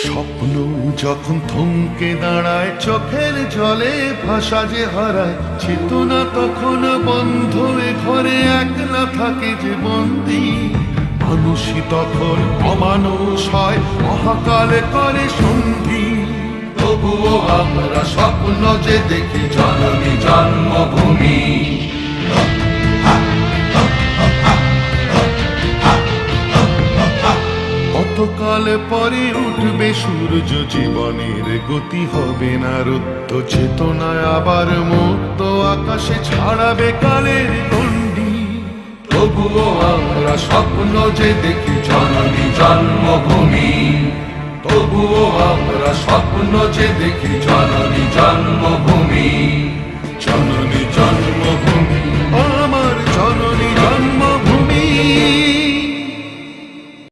স্বপ্ন যখন থমকে দাঁড়ায়, চোখের জলে ভাষা যে হারায়, চেতনা তখন বন্ধ, এ ঘরে একলা থাকে যে বন্দী। মানুষই তখন অমানুষ হয়, মহাকালে করে সন্ধি। তবুও আমরা স্বপ্ন যে দেখি জননী জন্মভূমি। কতকাল পরে উঠবে সূর্য, জীবনের গতি হবে না রুদ্ধ, চেতনায় আবার মুক্ত আকাশে ছাড়াবে কালের গণ্ডি। তবুও আমরা স্বপ্ন যে দেখি জননী জন্মভূমি। তবুও আমরা স্বপ্ন যে দেখি জননী জন্মভূমি। জননী